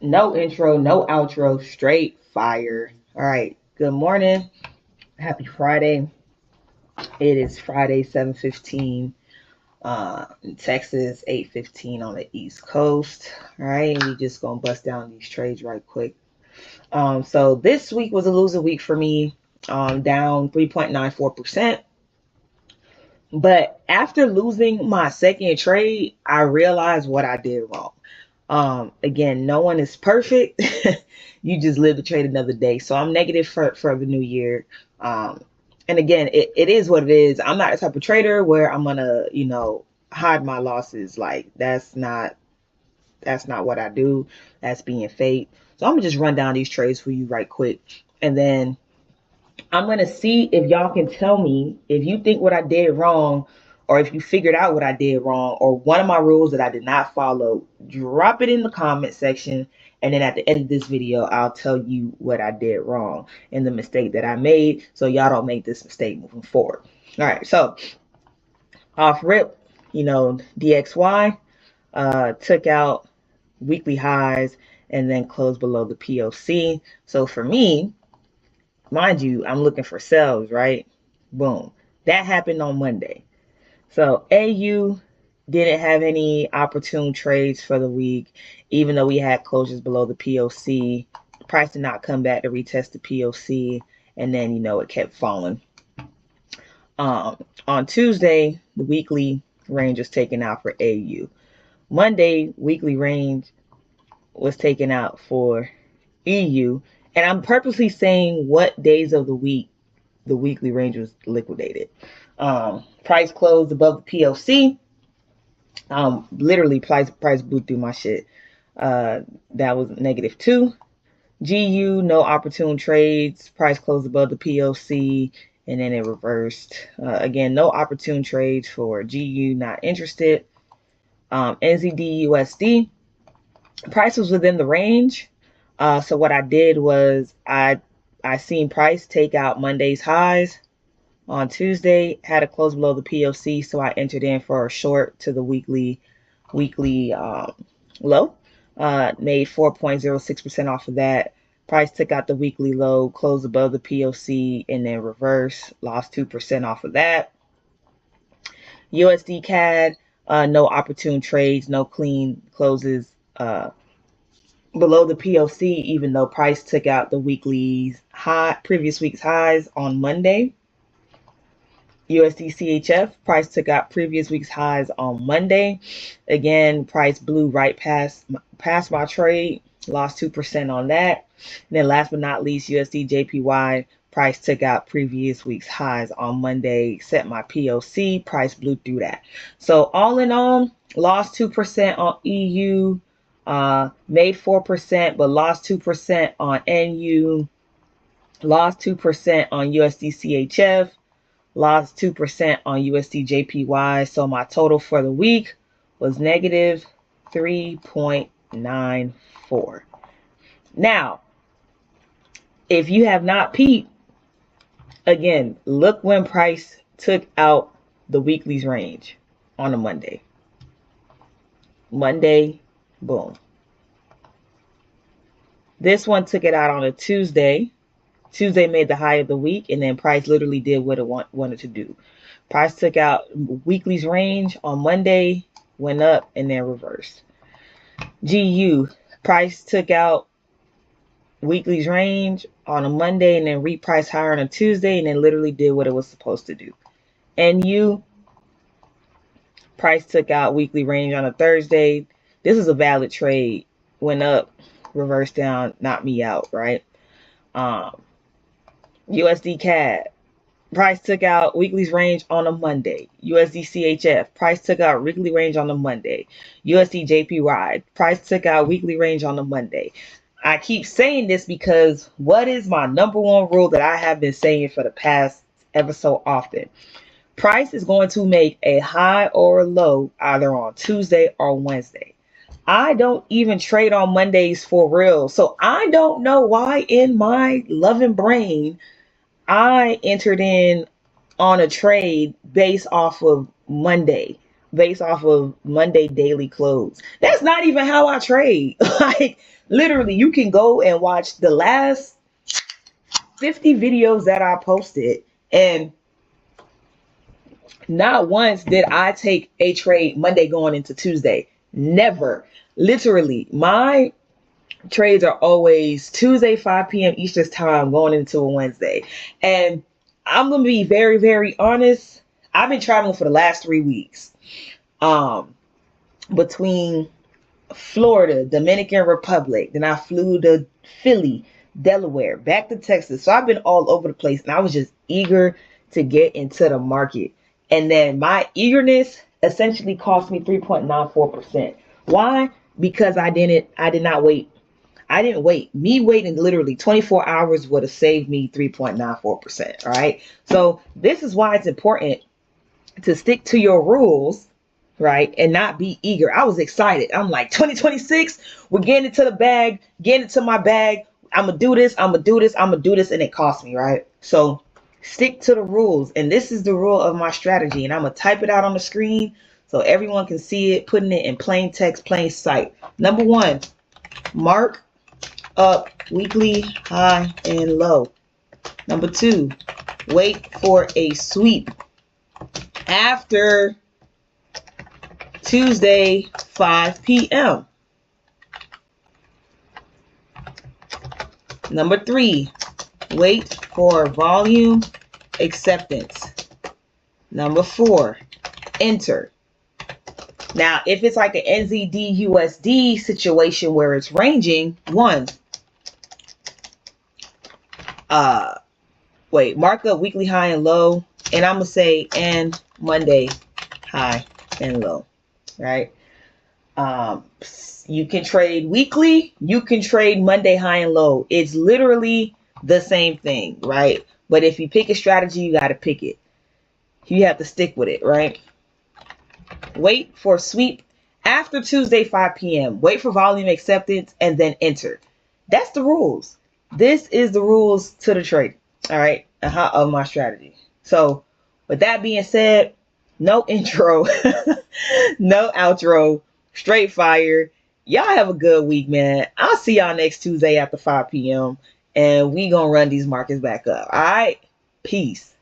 No intro, no outro, straight fire. All right. Good morning. Happy Friday. It is Friday, 7:15. In Texas, 8:15 on the East Coast. All right. We just gonna bust down these trades right quick. So this week was a loser week for me. Down 3.94%. But after losing my second trade, I realized what I did wrong. Again, no one is perfect. You just live to trade another day. So I'm negative for the new year. And again, it is what it is. I'm not the type of trader where I'm gonna, hide my losses. Like that's not what I do. That's being fake. So I'm gonna just run down these trades for you right quick. And then I'm gonna see if y'all can tell me if you think what I did wrong, or if you figured out what I did wrong, or one of my rules that I did not follow. Drop it in the comment section, and then at the end of this video, I'll tell you what I did wrong and the mistake that I made, so y'all don't make this mistake moving forward. All right, so off rip, DXY took out weekly highs and then closed below the POC. So for me, mind you, I'm looking for sales, right? Boom. That happened on Monday. So AU didn't have any opportune trades for the week, even though we had closures below the POC. The price did not come back to retest the POC, and then, it kept falling. On Tuesday, the weekly range was taken out for AU. Monday, weekly range was taken out for EU. And I'm purposely saying what days of the week the weekly range was liquidated. Price closed above the POC. Literally price blew through my shit. That was -2. GU, no opportune trades. Price closed above the POC, and then it reversed. Again, no opportune trades for GU, not interested. NZD USD, price was within the range. So what I did was I seen price take out Monday's highs. On Tuesday, had a close below the POC, so I entered in for a short to the weekly low. Made 4.06% off of that. Price took out the weekly low, closed above the POC, and then reverse. Lost 2% off of that. USD CAD, no opportune trades, no clean closes below the POC, even though price took out the previous week's highs on Monday. USD CHF, price took out previous week's highs on Monday. Again, price blew right past my trade, lost 2% on that. And then last but not least, USD JPY, price took out previous week's highs on Monday, set my POC, price blew through that. So all in all, lost 2% on EU, made 4%, but lost 2% on NU, lost 2% on USD CHF, lost 2% on USD JPY. So my total for the week was negative 3.94. Now, if you have not peeped, again, look when price took out the weekly's range on a Monday. Monday, boom. This one took it out on a Tuesday. Tuesday made the high of the week, and then price literally did what it wanted to do. Price took out weekly's range on Monday, went up, and then reversed. GU, price took out weekly's range on a Monday, and then repriced higher on a Tuesday, and then literally did what it was supposed to do. NU, price took out weekly range on a Thursday. This is a valid trade. Went up, reversed down, knocked me out, right? USD CAD, price took out weekly's range on a Monday. USD CHF, price took out weekly range on a Monday. USD JPY, price took out weekly range on a Monday. I keep saying this because what is my number one rule that I have been saying for the past ever so often? Price is going to make a high or a low either on Tuesday or Wednesday. I don't even trade on Mondays for real. So I don't know why in my loving brain I entered in on a trade based off of Monday. based off of Monday daily close. That's not even how I trade. Like literally, you can go and watch the last 50 videos that I posted, and not once did I take a trade Monday going into Tuesday. Never. Literally, my trades are always Tuesday 5 p.m. Eastern time going into a Wednesday. And I'm gonna be very, very honest. I've been traveling for the last 3 weeks. Between Florida, Dominican Republic, then I flew to Philly, Delaware, back to Texas. So I've been all over the place, and I was just eager to get into the market. And then my eagerness essentially cost me 3.94%. Why? Because I did not wait. I didn't wait. Me waiting literally 24 hours would have saved me 3.94%. All right. So this is why it's important to stick to your rules, right? And not be eager. I was excited. I'm like, 2026, we're getting into the bag, getting into my bag. I'm going to do this. I'm going to do this. I'm going to do this. And it cost me, right? So stick to the rules. And this is the rule of my strategy. And I'm going to type it out on the screen so everyone can see it, putting it in plain text, plain sight. Number one, mark up weekly high and low. Number two, wait for a sweep after Tuesday 5 p.m. Number three, wait for volume acceptance. Number four, enter. Now, if it's like an NZD USD situation where it's ranging, one, mark up weekly high and low, and I'm gonna say and Monday high and low, right? You can trade weekly, you can trade Monday high and low. It's literally the same thing, right? But if you pick a strategy, you got to pick it. You have to stick with it, right? Wait for sweep after Tuesday 5 p.m. Wait for volume acceptance and then enter. That's the rules. This is the rules to the trade, all right, of my strategy. So with that being said, no intro, no outro, straight fire. Y'all have a good week, man. I'll see y'all next Tuesday after 5 p.m. and we gonna run these markets back up. All right, peace.